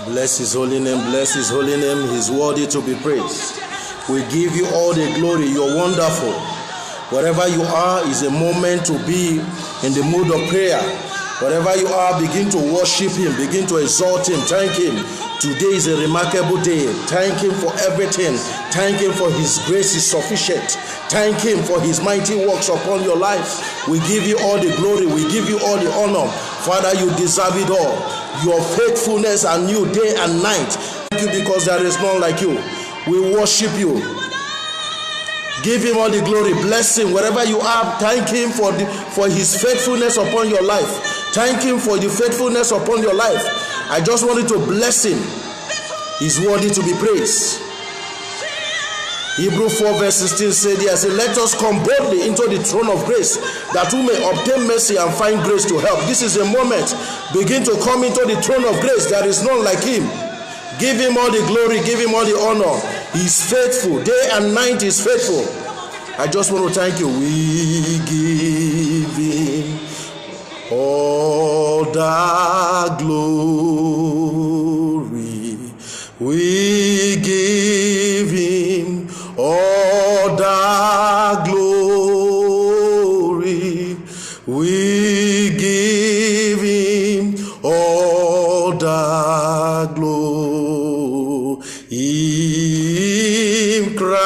Bless his holy name, bless his holy name. He's worthy to be praised. We give you all the glory. You're wonderful. Wherever you are is a moment to be in the mood of prayer. Wherever you are, begin to worship him, begin to exalt him, thank him. Today is a remarkable day. Thank him for everything. Thank him for his grace is sufficient. Thank him for his mighty works upon your life. We give you all the glory. We give you all the honor. Father, you deserve it all. Your faithfulness are new day and night. Thank you because there is none like you. We worship you. Give him all the glory. Bless him wherever you are. Thank him for his faithfulness upon your life. Thank him for the faithfulness upon your life. I just wanted to bless him. He's worthy to be praised. Hebrews 4 verse 16 said here, let us come boldly into the throne of grace, that we may obtain mercy and find grace to help. This is a moment. Begin to come into the throne of grace. There is none like him. Give him all the glory. Give him all the honor. He's faithful. Day and night is faithful. I just want to thank you. We give him all the glory. We give him all the glory. We give him all the glory. In Christ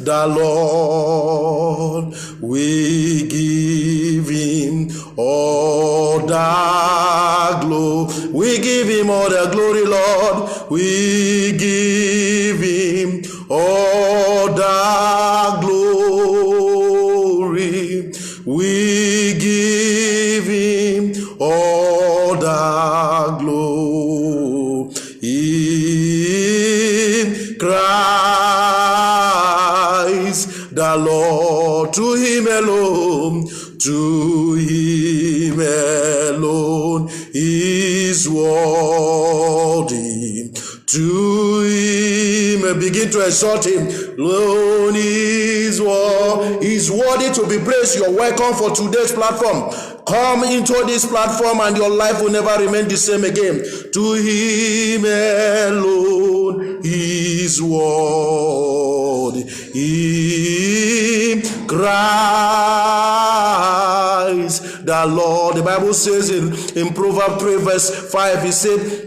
the Lord, we give him all the glory. We give him all the glory, Lord. We give him all the glory. We give him all the glory. In Christ the Lord, to him alone, to him alone is worthy. To him, begin to exalt him. Alone is worthy to be praised. You're welcome for today's platform. Come into this platform and your life will never remain the same again. To him alone is worthy. In Christ the Lord. The Bible says in Proverbs 3 verse 5, he said,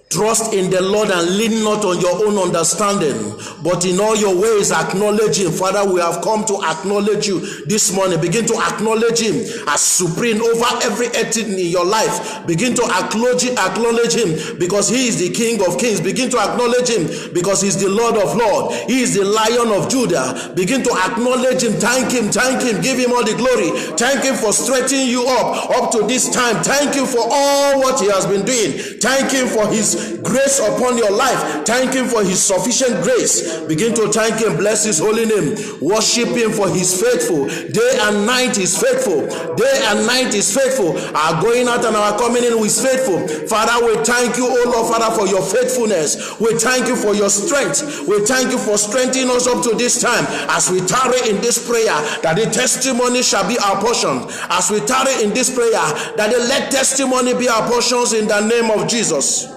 trust in the Lord and lean not on your own understanding, but in all your ways acknowledge him. Father, we have come to acknowledge you this morning. Begin to acknowledge him as supreme over every entity in your life. Begin to acknowledge him because he is the King of Kings. Begin to acknowledge him because he is the Lord of Lords. He is the Lion of Judah. Begin to acknowledge him. Thank him. Give him all the glory. Thank him for strengthening you up to this time. Thank him for all what he has been doing. Thank him for his grace upon your life. Thank him for his sufficient grace. Begin to thank him. Bless his holy name. Worship him for his faithful. Day and night is faithful. Day and night is faithful. Our going out and our coming in is faithful. Father, we thank you, oh Lord, Father, for your faithfulness. We thank you for your strength. We thank you for strengthening us up to this time as we tarry in this prayer, that the testimony shall be our portion. As we tarry in this prayer, that the let testimony be our portions in the name of Jesus.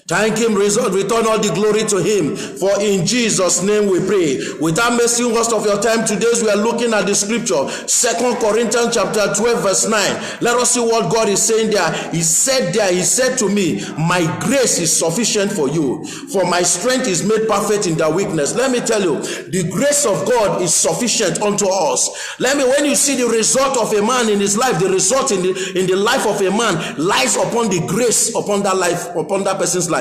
Thank him, return all the glory to him, for in Jesus' name we pray. Without wasting most of your time today, we are looking at the scripture, 2 Corinthians chapter 12 verse 9. Let us see what God is saying there. He said to me, my grace is sufficient for you, for my strength is made perfect in the weakness. Let me tell you, the grace of God is sufficient unto us. When you see the result of a man in his life, the result in the life of a man lies upon the grace upon that life, upon that person's life.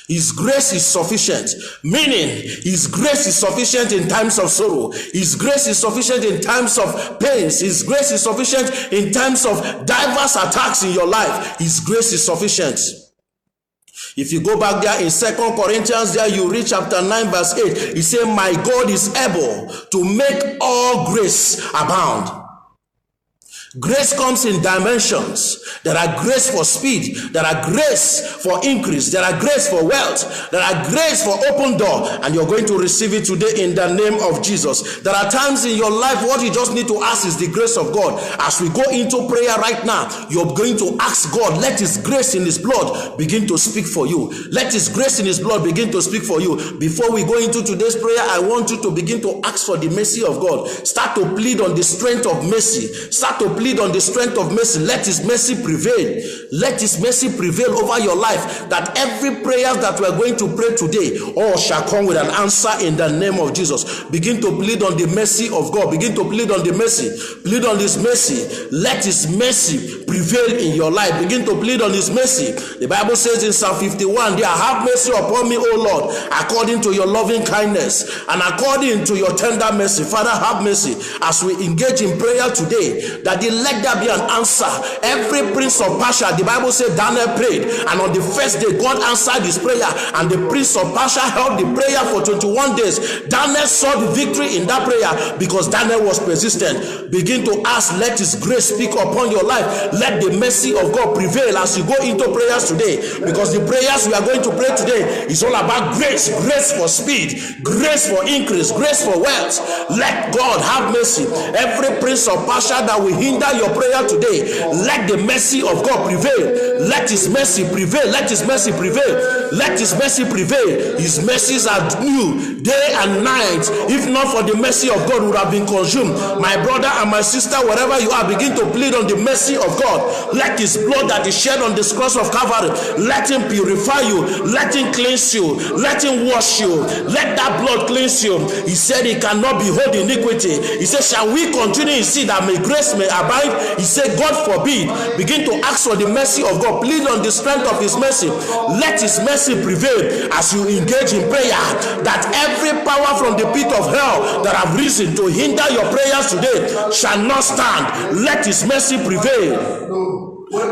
His grace is sufficient, meaning his grace is sufficient in times of sorrow. His grace is sufficient in times of pains. His grace is sufficient in times of diverse attacks in your life. His grace is sufficient. If you go back there in 2 Corinthians, there you read chapter 9 verse 8. He said, my God is able to make all grace abound. Grace comes in dimensions. There are grace for speed. There are grace for increase. There are grace for wealth. There are grace for open door. And you're going to receive it today in the name of Jesus. There are times in your life what you just need to ask is the grace of God. As we go into prayer right now, you're going to ask God, let his grace in his blood begin to speak for you. Let his grace in his blood begin to speak for you. Before we go into today's prayer, I want you to begin to ask for the mercy of God. Start to plead on the strength of mercy. Start to plead on the strength of mercy. Let his mercy prevail. Let his mercy prevail over your life, that every prayer that we're going to pray today, all shall come with an answer in the name of Jesus. Begin to plead on the mercy of God. Begin to plead on the mercy. Plead on his mercy. Let his mercy prevail in your life. Begin to plead on his mercy. The Bible says in Psalm 51, there, have mercy upon me, O Lord, according to your loving kindness and according to your tender mercy. Father, have mercy as we engage in prayer today, that let there be an answer. Every prince of Persia, the Bible said Daniel prayed, and on the first day God answered his prayer, and the prince of Persia held the prayer for 21 days. Daniel saw the victory in that prayer because Daniel was persistent. Begin to ask, let his grace speak upon your life. Let the mercy of God prevail as you go into prayers today, because the prayers we are going to pray today is all about grace. Grace for speed, grace for increase, grace for wealth. Let God have mercy. Every prince of Persia that will hinder your prayer today, let the mercy of God prevail. Let his mercy prevail. Let his mercy prevail. Let his mercy prevail. His mercies are new day and night. If not for the mercy of God, would have been consumed. My brother and my sister, wherever you are, begin to plead on the mercy of God. Let his blood that is shed on this cross of Calvary, let him purify you. Let him cleanse you. Let him wash you. Let that blood cleanse you. He said he cannot behold iniquity. He said, shall we continue in sin that may grace may abide? He said, God forbid. Begin to ask for the mercy of God. Plead on the strength of his mercy. Let his mercy prevail as you engage in prayer, that every power from the pit of hell that have risen to hinder your prayers today shall not stand. Let his mercy prevail.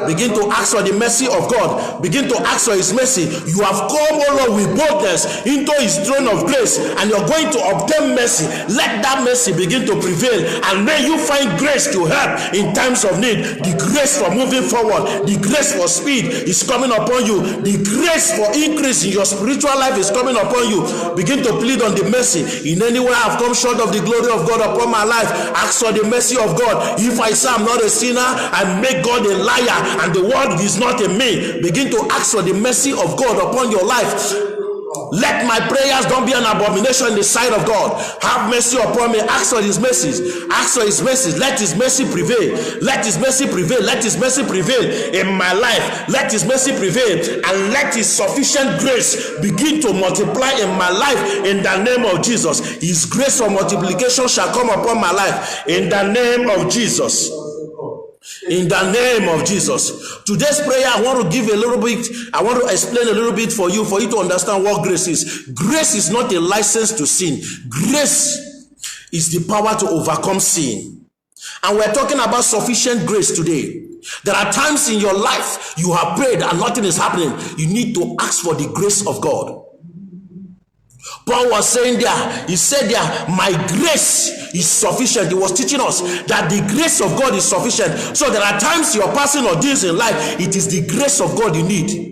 Begin to ask for the mercy of God. Begin to ask for his mercy. You have come, O Lord, with boldness into his throne of grace, and you're going to obtain mercy. Let that mercy begin to prevail, and may you find grace to help in times of need. The grace for moving forward, the grace for speed is coming upon you. The grace for increase in your spiritual life is coming upon you. Begin to plead on the mercy. In any way I've come short of the glory of God upon my life, ask for the mercy of God. If I say I'm not a sinner, I make God a liar, and the word is not in me. Begin to ask for the mercy of God upon your life. Let my prayers don't be an abomination in the sight of God. Have mercy upon me. Ask for his mercies. Ask for his mercies. Let his mercy prevail. Let his mercy prevail. Let his mercy prevail in my life. Let his mercy prevail, and let his sufficient grace begin to multiply in my life in the name of Jesus. His grace for multiplication shall come upon my life in the name of Jesus. In the name of Jesus. Today's prayer, I want to give a little bit, I want to explain a little bit for you to understand what grace is. Grace is not a license to sin. Grace is the power to overcome sin. And we're talking about sufficient grace today. There are times in your life you have prayed and nothing is happening. You need to ask for the grace of God. Paul was saying there, he said there, my grace is sufficient. He was teaching us that the grace of God is sufficient. So there are times you're passing ordeals in life, it is the grace of God you need.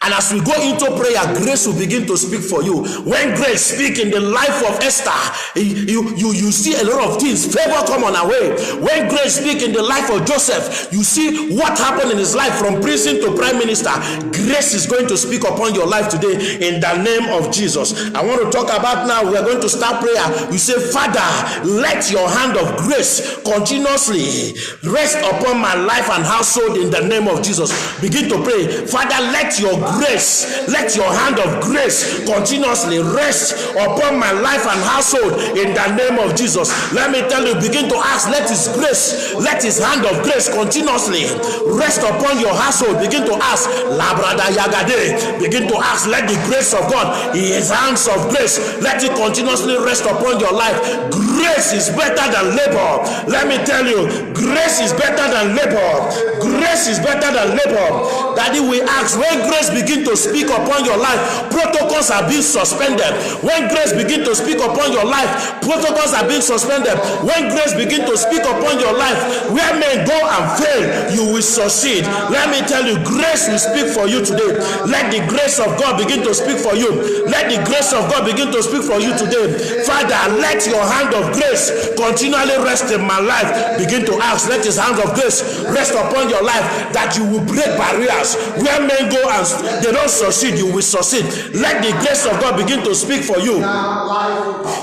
And as we go into prayer, grace will begin to speak for you. When grace speaks in the life of Esther, you see a lot of things, favor come on our way. When grace speaks in the life of Joseph, you see what happened in his life from prison to prime minister. Grace is going to speak upon your life today in the name of Jesus. I want to talk about now, we are going to start prayer. You say, Father, let your hand of grace continuously rest upon my life and household in the name of Jesus. Begin to pray. Father, let your grace, let your hand of grace continuously rest upon my life and household in the name of Jesus. Let me tell you, begin to ask, let his grace, let his hand of grace continuously rest upon your household. Begin to ask, Labrada Yagade, begin to ask, let the grace of God, his hands of grace, let it continuously rest upon your life. Grace is better than labor. Let me tell you, grace is better than labor. Grace is better than labor. Daddy, we ask, when grace begin to speak upon your life, protocols are being suspended. When grace begin to speak upon your life, protocols are being suspended. When grace begin to speak upon your life, where men go and fail, you will succeed. Let me tell you, grace will speak for you today. Let the grace of God begin to speak for you. Let the grace of God begin to speak for you today. Father, let your hand of grace continually rest in my life. Begin to ask, let his hand of grace rest upon your life, that you will break barriers. Where men go and they don't succeed, you will succeed. Let the grace of God begin to speak for you.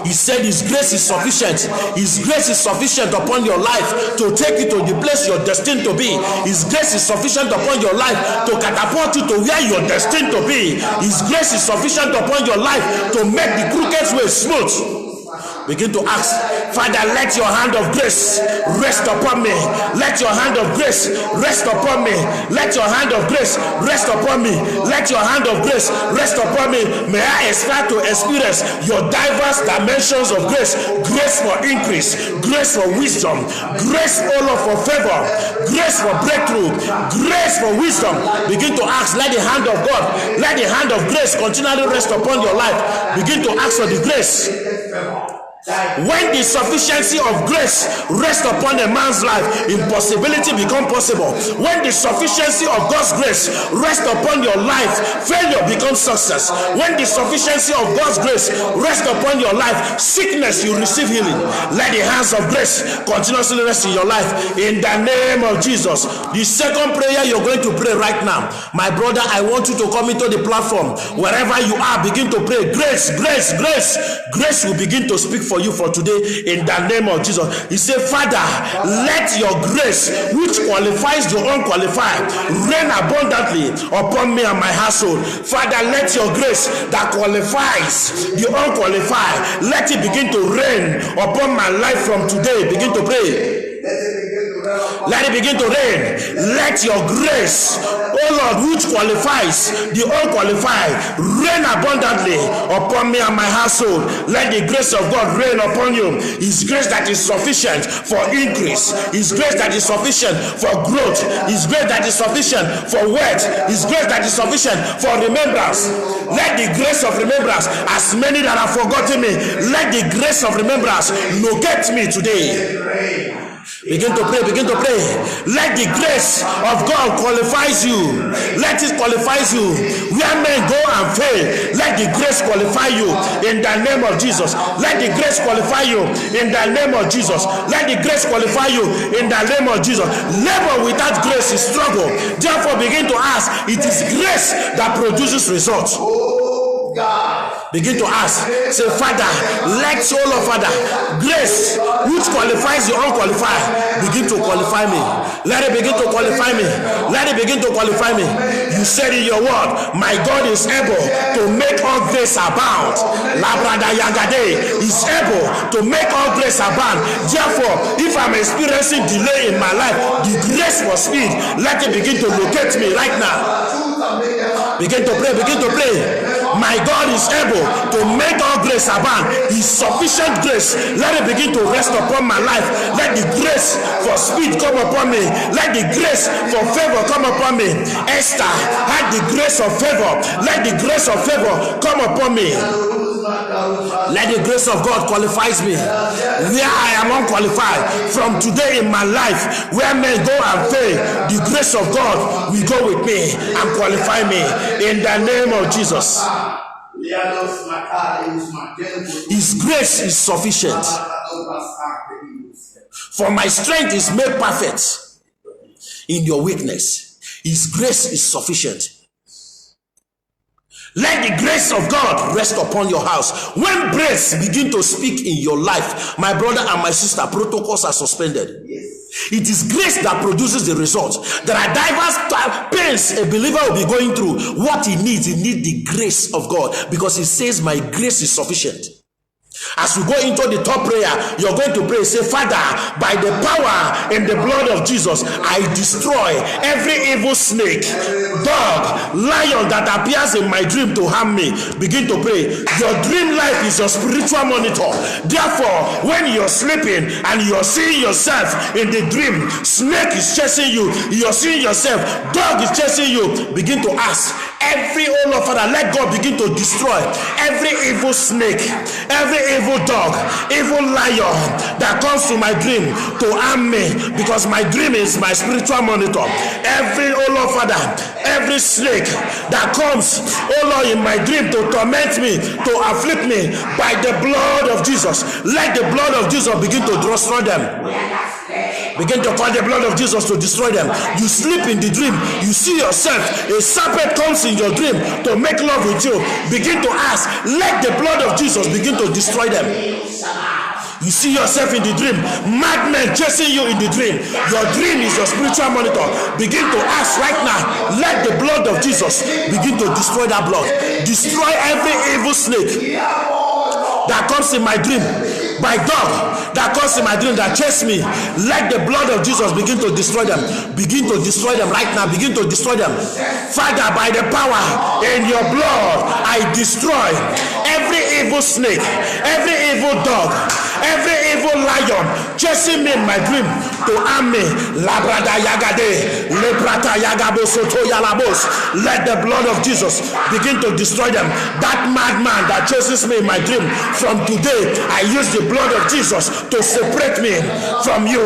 He said his grace is sufficient. His grace is sufficient upon your life to take you to the place you're destined to be. His grace is sufficient upon your life to catapult you to where you're destined to be. His grace is sufficient upon your life to make the crooked way smooth. Begin to ask, Father, let your hand of grace rest upon me. Let your hand of grace rest upon me. Let your hand of grace rest upon me. Let your hand of grace rest upon me. May I start to experience your diverse dimensions of grace. Grace for increase, grace for wisdom, grace, oh Lord, for favor, grace for breakthrough, grace for wisdom. Begin to ask, let the hand of God, let the hand of grace continually rest upon your life. Begin to ask for the grace. When the sufficiency of grace rests upon a man's life, impossibility becomes possible. When the sufficiency of God's grace rests upon your life, failure becomes success. When the sufficiency of God's grace rests upon your life, sickness, you receive healing. Let the hands of grace continuously rest in your life in the name of Jesus. The second prayer you're going to pray right now, my brother, I want you to come into the platform. Wherever you are, begin to pray. Grace, grace, grace. Grace will begin to speak for you for today in the name of Jesus. He said, Father, let your grace, which qualifies the unqualified, reign abundantly upon me and my household. Father, let your grace that qualifies the unqualified, let it begin to reign upon my life from today. Begin to pray. Let it begin to rain. Let your grace, oh Lord, which qualifies the unqualified, reign abundantly upon me and my household. Let the grace of God reign upon you. His grace that is sufficient for increase. His grace that is sufficient for growth. His grace that is sufficient for wealth. His grace that is sufficient for remembrance. Let the grace of remembrance, as many that have forgotten me, let the grace of remembrance locate me today. Begin to pray, begin to pray. Let the grace of God qualifies you. Let it qualifies you. Where men go and fail, let the grace qualify you in the name of Jesus. Let the grace qualify you in the name of Jesus. Let the grace qualify you in the name of Jesus. Labor without grace is struggle. Therefore, begin to ask, it is grace that produces results. God. Begin to ask, say, Father, let soul of Father, grace which qualifies the unqualified, begin to qualify me. Let it begin to qualify me. Let it begin to qualify me. You said in your word, my God is able to make all grace abound. Labrada Yagade is able to make all grace abound. Therefore, if I'm experiencing delay in my life, the grace for speed, let it begin to locate me right now. Begin to pray, begin to pray. My God is able to make all grace abound. His sufficient grace, let it begin to rest upon my life. Let the grace for speed come upon me. Let the grace for favor come upon me. Esther had the grace of favor. Let the grace of favor come upon me. Let the grace of God qualifies me where I am unqualified. From today in my life, where men go and fail, the grace of God will go with me and qualify me in the name of Jesus. His grace is sufficient, for my strength is made perfect in your weakness. His grace is sufficient. Let the grace of God rest upon your house. When grace begin to speak in your life, my brother and my sister, protocols are suspended. It is grace that produces the results. There are diverse pains a believer will be going through. What he needs the grace of God, because he says, my grace is sufficient. As we go into the top prayer, you're going to pray, say, Father, by the power and the blood of Jesus, I destroy every evil snake, dog, lion that appears in my dream to harm me. Begin to pray. Your dream life is your spiritual monitor. Therefore, when you're sleeping and you're seeing yourself in the dream, snake is chasing you, you're seeing yourself, dog is chasing you, begin to ask, Every, oh Lord Father, let God begin to destroy every evil snake, every evil dog, evil lion that comes to my dream to harm me, because my dream is my spiritual monitor. Every, oh Lord Father, every snake that comes, oh Lord, in my dream to torment me, to afflict me, by the blood of Jesus, let the blood of Jesus begin to destroy them. Begin to call the blood of Jesus to destroy them. You sleep in the dream, you see yourself, a serpent comes in your dream to make love with you. Begin to ask, let the blood of Jesus begin to destroy them. You see yourself in the dream, madmen chasing you in the dream. Your dream is your spiritual monitor. Begin to ask right now, let the blood of Jesus begin to destroy that blood. Destroy every evil snake that comes in my dream, by dog that comes in my dream that chase me. Let the blood of Jesus begin to destroy them. Begin to destroy them right now. Begin to destroy them. Father, by the power in your blood, I destroy every evil snake, every evil dog, every evil lion chasing me in my dream to harm me. Labrada yagade, lebrata yagabo soto yalabos. Let the blood of Jesus begin to destroy them. That madman that chases me in my dream, from today I use the blood of Jesus to separate me from you.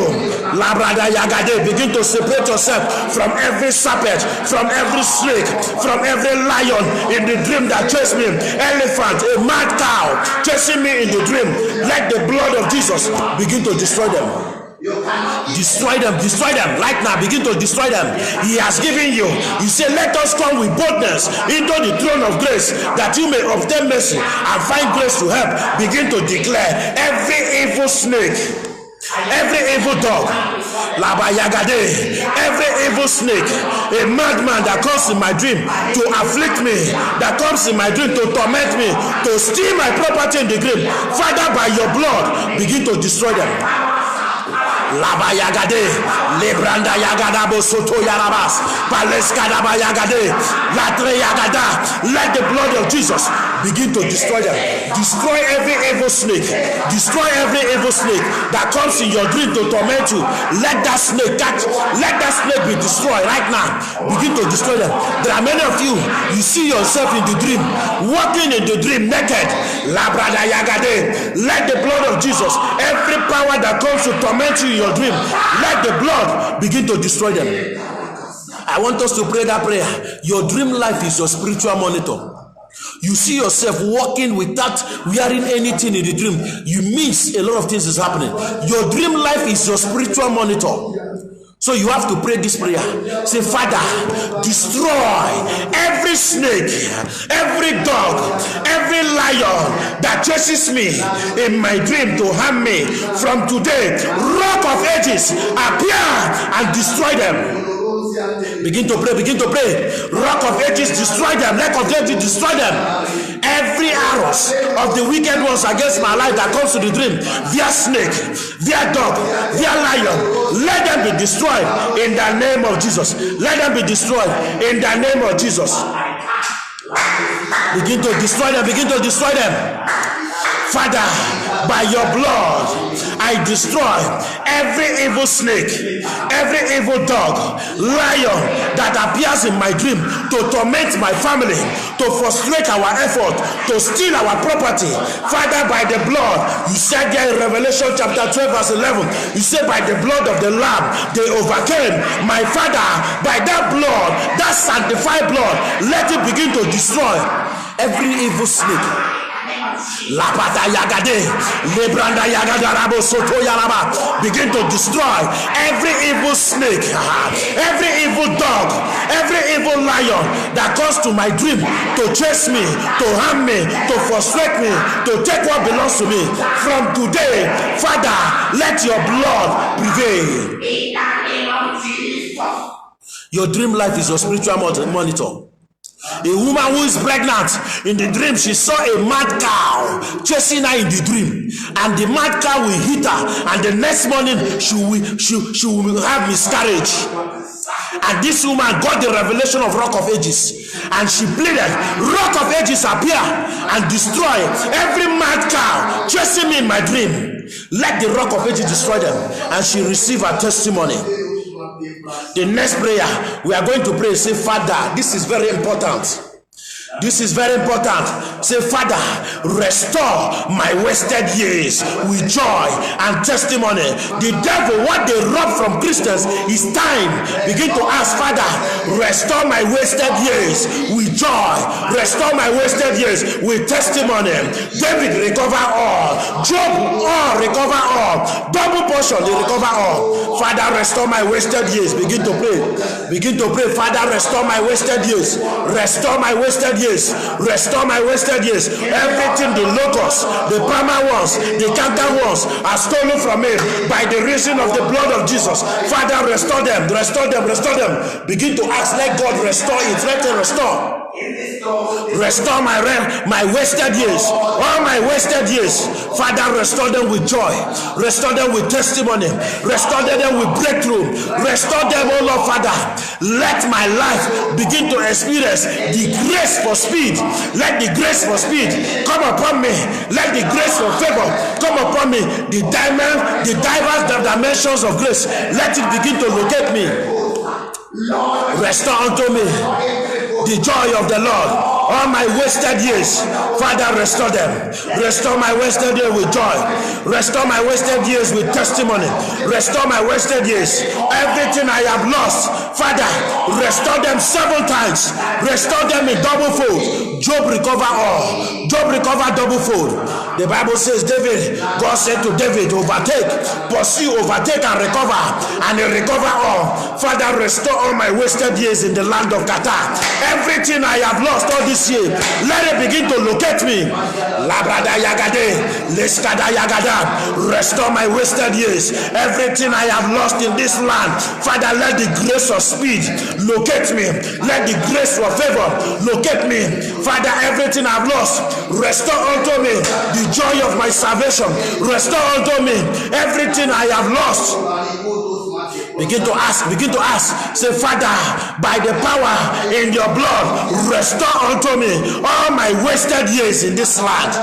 Labrada yagade, begin to separate yourself from every serpent, from every snake, from every lion in the dream that chased me, elephant, a mad cow chasing me in the dream. Let the blood of Jesus begin to destroy them. Destroy them, destroy them right now. Begin to destroy them. He has given you. He said, let us come with boldness into the throne of grace, that you may obtain mercy and find grace to help. Begin to declare every evil snake, every evil dog, every evil snake, a madman that comes in my dream to afflict me, that comes in my dream to torment me, to steal my property in the dream. Father, by your blood, begin to destroy them. Laba yagade, lebranda yagada bosoto yarabas, paleskada ba yagade, latre yagada. Let the blood of Jesus begin to destroy them. Destroy every evil snake. Destroy every evil snake that comes in your dream to torment you. Let that snake catch. Let that snake be destroyed right now. Begin to destroy them. There are many of you. You see yourself in the dream, walking in the dream naked. Labrada yagade. Let the blood of Jesus, every power that comes to torment you in your dream, let the blood begin to destroy them. I want us to pray that prayer. Your dream life is your spiritual monitor. You see yourself walking without wearing anything in the dream, you miss a lot of things is happening. Your dream life is your spiritual monitor. So you have to pray this prayer. Say, Father, destroy every snake, every dog, every lion that chases me in my dream to harm me. From today, Rock of Ages, appear and destroy them. Begin to pray, begin to pray. Rock of Ages, destroy them. Rock of Ages, destroy them. Every arrows of the wicked ones against my life that comes to the dream, via snake, via dog, via lion, let them be destroyed in the name of Jesus. Let them be destroyed in the name of Jesus. Begin to destroy them, begin to destroy them. Father, by your blood, I destroy every evil snake, every evil dog, lion that appears in my dream to torment my family, to frustrate our effort, to steal our property. Father, by the blood, you said there in Revelation chapter 12 verse 11, you said by the blood of the Lamb, they overcame. My Father, by that blood, that sanctified blood, let it begin to destroy every evil snake. Lapata yagade, lebranda yagada rabo soto yaraba. Begin to destroy every evil snake, every evil dog, every evil lion that comes to my dream to chase me, to harm me, to frustrate me, to take what belongs to me. From today, Father, let your blood prevail. In the name of Jesus. Your dream life is your spiritual monitor. A woman who is pregnant, in the dream she saw a mad cow chasing her in the dream, and the mad cow will hit her, and the next morning she will have miscarriage. And this woman got the revelation of Rock of Ages, and she pleaded, Rock of Ages, appear and destroy every mad cow chasing me in my dream. Let the Rock of Ages destroy them. And she received her testimony. The next prayer we are going to pray, say, Father, this is very important. This is very important. Say, Father, restore my wasted years with joy and testimony. The devil, what they rob from Christians is time. Begin to ask, Father, restore my wasted years with joy. Restore my wasted years with testimony. David, recover all. Job, all, recover all. Double portion, they recover all. Father, restore my wasted years. Begin to pray. Begin to pray. Father, restore my wasted years. Restore my wasted years. Restore my wasted years. Everything the locusts, the palmer ones, the canker ones are stolen from me by the reason of the blood of Jesus. Father, restore them, restore them, restore them. Begin to ask, let God restore it. Let him restore. Restore my wasted years, all my wasted years. Father, restore them with joy, restore them with testimony, restore them with breakthrough, restore them, oh Lord Father. Let my life begin to experience the grace for speed. Let the grace for speed come upon me. Let the grace for favor come upon me. The diverse dimensions of grace, let it begin to locate me. Restore unto me the joy of the Lord. All my wasted years, Father, restore them. Restore my wasted years with joy. Restore my wasted years with testimony. Restore my wasted years. Everything I have lost, Father, restore them 7 times. Restore them in double fold. Job recover all. Job recover double fold. The Bible says, David, God said to David, overtake, pursue, overtake and recover. And he recover all. Father, restore all my wasted years in the land of Qatar. Everything I have lost all this year, let it begin to locate me. Labrada Yagade, Leskada Yagada, restore my wasted years. Everything I have lost in this land, Father, let the grace of speed locate me. Let the grace of favor locate me. Father, everything I've lost, restore unto me the joy of my salvation. Restore unto me everything I have lost. Begin to ask. Say, Father, by the power in your blood, restore unto me all my wasted years in this land.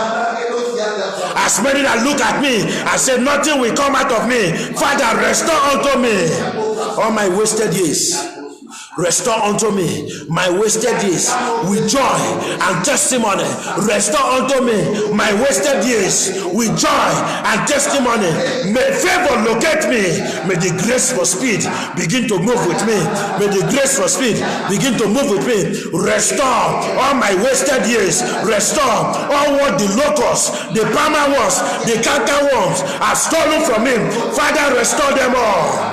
As many that look at me and say nothing will come out of me, Father, restore unto me all my wasted years. Restore unto me my wasted years with joy and testimony. Restore unto me my wasted years with joy and testimony. May favor locate me. May the grace for speed begin to move with me. May the grace for speed begin to move with me. Restore all my wasted years. Restore all what the locusts, the palmer ones, the canker ones have stolen from me. Father, restore them all.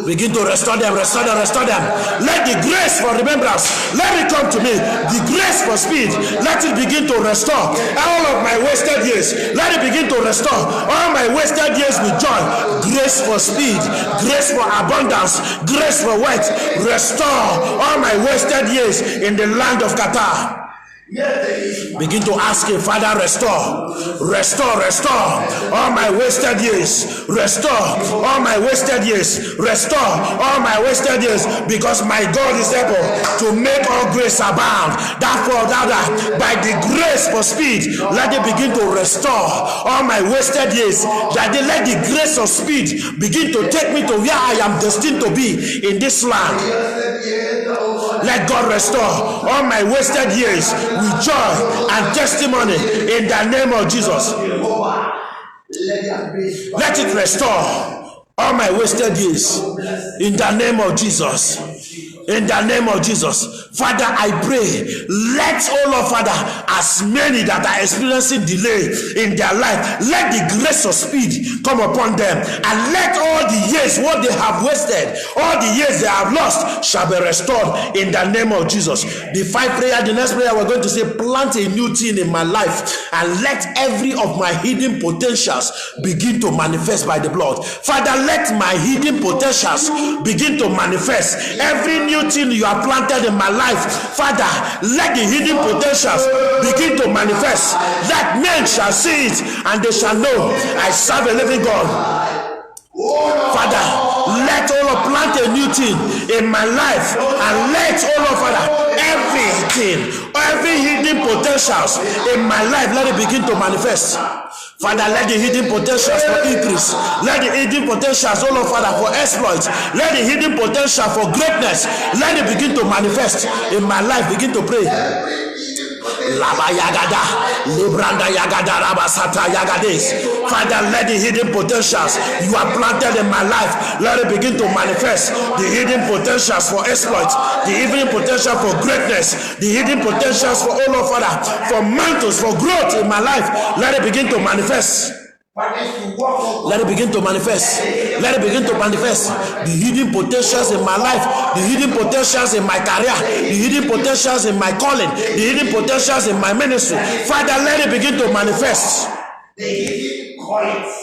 Begin to restore them, restore them, restore them. Let the grace for remembrance, let it come to me. The grace for speed, let it begin to restore all of my wasted years. Let it begin to restore all my wasted years with joy. Grace for speed, grace for abundance, grace for wealth. Restore all my wasted years in the land of Qatar. Begin to ask him, Father, restore all my wasted years. Restore all my wasted years. Restore all my wasted years, because my God is able to make all grace abound. Therefore, by the grace for speed, let it begin to restore all my wasted years. Let the grace of speed begin to take me to where I am destined to be in this land. Let God restore all my wasted years with joy and testimony in the name of Jesus. Let it restore all my wasted years in the name of Jesus. In the name of Jesus. Father, I pray, let, oh Lord Father, as many that are experiencing delay in their life, let the grace of speed come upon them, and let all the years what they have wasted, all the years they have lost, shall be restored in the name of Jesus. The next prayer we're going to say, plant a new thing in my life, and let every of my hidden potentials begin to manifest by the blood. Father, let my hidden potentials begin to manifest. Every new thing you have planted in my life, Father, let the hidden potentials begin to manifest, that men shall see it and they shall know I serve a living God. Father, let all of plant a new thing in my life, and let all of Father, every hidden potentials in my life, let it begin to manifest. Father, let the hidden potentials for increase, let the hidden potentials, oh Lord Father, for exploits, let the hidden potential for greatness, let it begin to manifest in my life. Begin to pray. Laba Yagada, Libranda Yagada, Rabasata Yagades. Father, let the hidden potentials you have planted in my life, let it begin to manifest. The hidden potentials for exploits, the hidden potential for greatness, the hidden potentials for, oh Lord Father, for mantles, for growth in my life, let it begin to manifest. Let it begin to manifest. Let it begin to manifest. The hidden potentials in my life, the hidden potentials in my career, the hidden potentials in my calling, the hidden potentials in my ministry. Father, let it begin to manifest.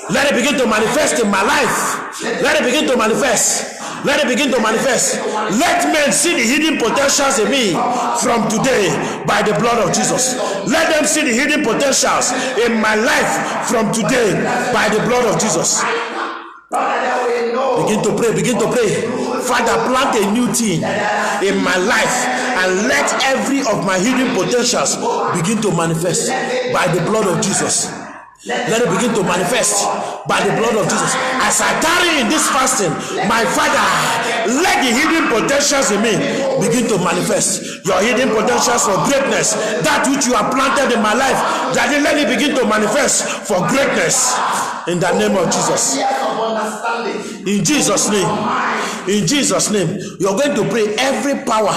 Let it begin to manifest in my life. Let it begin to manifest. Let it begin to manifest. Let men see the hidden potentials in me from today by the blood of Jesus. Let them see the hidden potentials in my life from today by the blood of Jesus. Begin to pray, begin to pray. Father, plant a new thing in my life and let every of my hidden potentials begin to manifest by the blood of Jesus. Let it begin to manifest by the blood of Jesus. As I tarry in this fasting, my Father, let the hidden potentials in me begin to manifest. Your hidden potentials for greatness, that which you have planted in my life, that let it begin to manifest for greatness in the name of Jesus. In Jesus' name. In Jesus' name, you're going to pray. Every power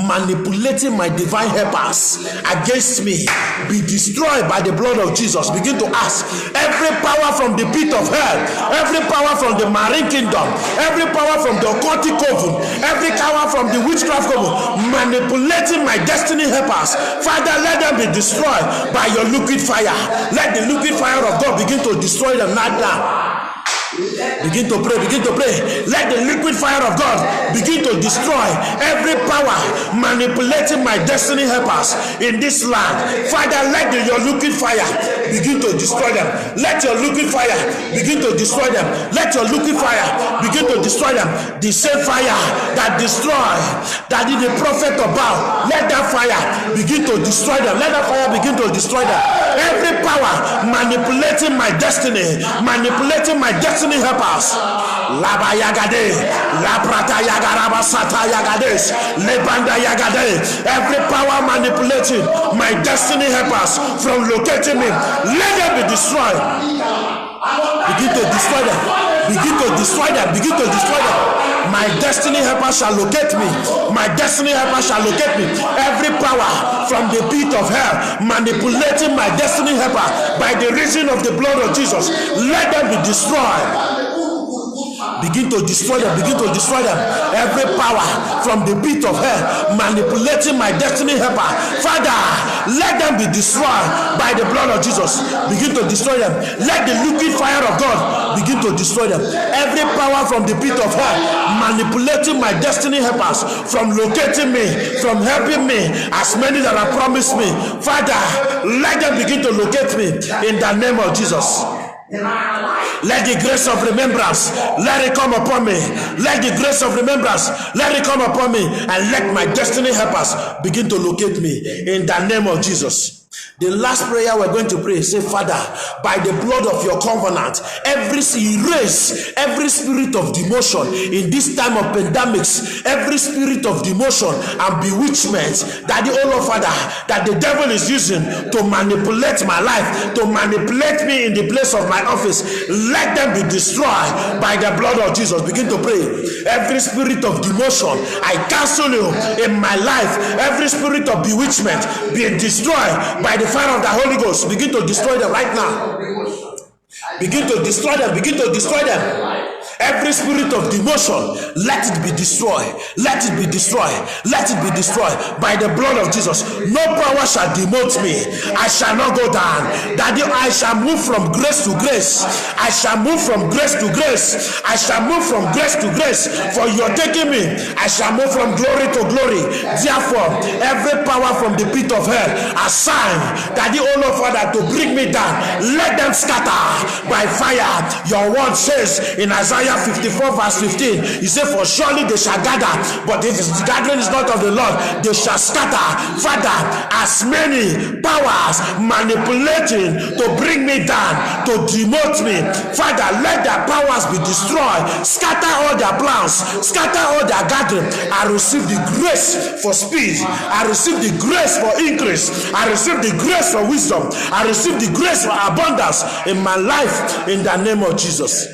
manipulating my divine helpers against me be destroyed by the blood of Jesus. Begin to ask. Every power from the pit of hell, every power from the marine kingdom, every power from the occultic coven, every power from the witchcraft coven manipulating my destiny helpers, Father, let them be destroyed by your liquid fire. Let the liquid fire of God begin to destroy them right now. Begin to pray, begin to pray. Let the liquid fire of God begin to destroy every power manipulating my destiny helpers in this land. Father, let your liquid fire begin to destroy them. Let your liquid fire begin to destroy them. Let your liquid fire begin to destroy them. The same fire that destroyed, that is the prophet of Baal, let that fire begin to destroy them. Let that fire begin to destroy them. Every power manipulating my destiny, manipulating my destiny helpers. Laba Yagade, Labrata Yagaraba Sata Yagades, Lebanda Yagade. Every power manipulating my destiny helpers from locating me, let them be destroyed. Begin to destroy them. Begin to destroy them. Begin to destroy them. My destiny helper shall locate me. My destiny helper shall locate me. Every power from the pit of hell manipulating my destiny helper by the reason of the blood of Jesus, let them be destroyed. Begin to destroy them. Begin to destroy them. Every power from the pit of hell manipulating my destiny helper, Father, let them be destroyed by the blood of Jesus. Begin to destroy them. Let the liquid fire of God begin to destroy them. Every power from the pit of hell manipulating my destiny helpers from locating me, from helping me, as many that have promised me, Father, let them begin to locate me in the name of Jesus. Let the grace of remembrance, let it come upon me. Let the grace of remembrance, let it come upon me, and let my destiny helpers begin to locate me in the name of Jesus. The last prayer we're going to pray, say, Father, by the blood of your covenant, erase every spirit of demotion in this time of pandemics, every spirit of demotion and bewitchment that the oh Lord Father, that the devil is using to manipulate my life, to manipulate me in the place of my office, let them be destroyed by the blood of Jesus. Begin to pray. Every spirit of demotion, I cancel you in my life. Every spirit of bewitchment be destroyed by the fire of the Holy Ghost. Begin to destroy them right now. Begin to destroy them. Begin to destroy them. Every spirit of demotion, let it be destroyed. Let it be destroyed. Let it be destroyed by the blood of Jesus. No power shall demote me. I shall not go down. Daddy, I shall move from grace to grace. I shall move from grace to grace. I shall move from grace to grace. For you're taking me. I shall move from glory to glory. Therefore, every power from the pit of hell assigned, Daddy, oh Lord Father, to bring me down, let them scatter by fire. Your word says in Isaiah Isaiah 54 verse 15, he said, for surely they shall gather, but if the gathering is not of the Lord, they shall scatter. Father, as many powers manipulating to bring me down, to demote me, Father, let their powers be destroyed. Scatter all their plans, scatter all their gathering. I receive the grace for speed. I receive the grace for increase. I receive the grace for wisdom. I receive the grace for abundance in my life in the name of Jesus.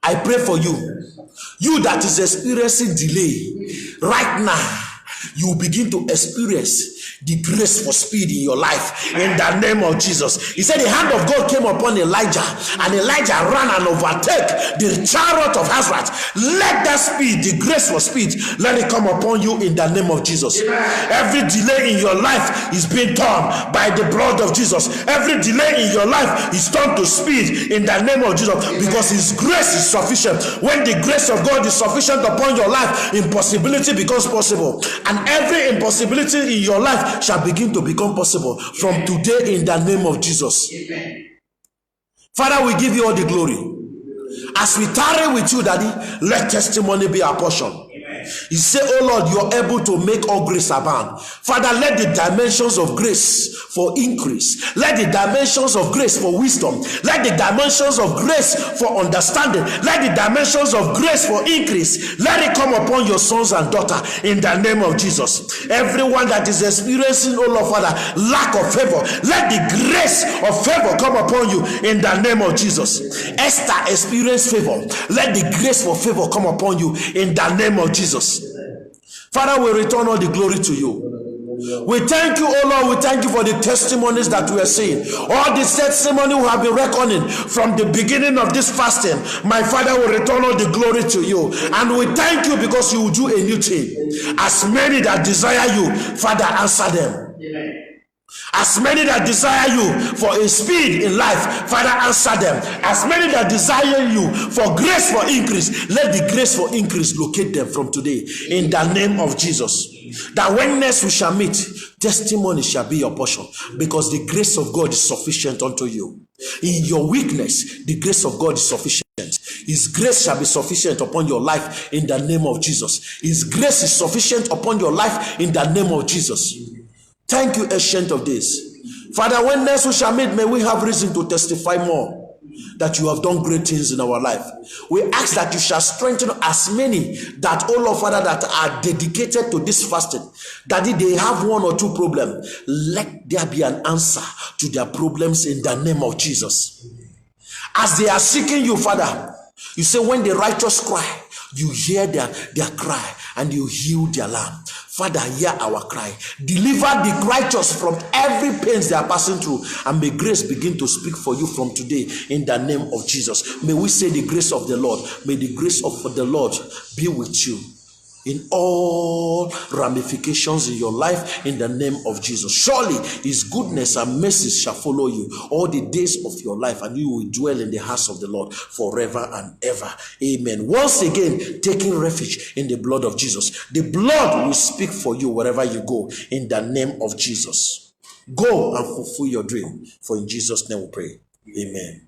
I pray for you that is experiencing delay right now. You begin to experience the grace for speed in your life in the name of Jesus. He said the hand of God came upon Elijah, and Elijah ran and overtake the chariot of Hazael. Let that speed, the grace for speed, let it come upon you in the name of Jesus. Every delay in your life is being turned by the blood of Jesus. Every delay in your life is turned to speed in the name of Jesus, because his grace is sufficient. When the grace of God is sufficient upon your life, impossibility becomes possible, and every impossibility in your life shall begin to become possible from today in the name of Jesus. Amen. Father, we give you all the glory. As we tarry with you, Daddy, let testimony be our portion. You say, oh Lord, you are able to make all grace abound. Father, let the dimensions of grace for increase, let the dimensions of grace for wisdom, let the dimensions of grace for understanding, let the dimensions of grace for increase, let it come upon your sons and daughters in the name of Jesus. Everyone that is experiencing, oh Lord Father, lack of favor, let the grace of favor come upon you in the name of Jesus. Esther experienced favor, let the grace for favor come upon you in the name of Jesus. Father, we return all the glory to you. We thank you, oh Lord. We thank you for the testimonies that we are seeing. All the testimony we have been reckoning from the beginning of this fasting. My Father, will return all the glory to you. And we thank you because you will do a new thing. As many that desire you, Father, answer them. Amen. As many that desire you for a speed in life, Father, answer them. As many that desire you for grace for increase, let the grace for increase locate them from today in the name of Jesus. That when next we shall meet, testimony shall be your portion, because the grace of God is sufficient unto you. In your weakness, the grace of God is sufficient. His grace shall be sufficient upon your life in the name of Jesus. His grace is sufficient upon your life in the name of Jesus. Thank you, Ancient of Days. Father, when next we shall meet, may we have reason to testify more that you have done great things in our life. We ask that you shall strengthen as many that, oh Lord Father, that are dedicated to this fasting, that if they have one or two problems, let there be an answer to their problems in the name of Jesus. As they are seeking you, Father, you say when the righteous cry, you hear their cry and you heal their land. Father, hear our cry. Deliver the righteous from every pain they are passing through, and may grace begin to speak for you from today in the name of Jesus. May we say the grace of the Lord. May the grace of the Lord be with you in all ramifications in your life in the name of Jesus. Surely his goodness and mercy shall follow you all the days of your life, and you will dwell in the house of the Lord forever and ever. Amen. Once again, taking refuge in the blood of Jesus. The blood will speak for you wherever you go in the name of Jesus. Go and fulfill your dream, for in Jesus' name we pray. Amen.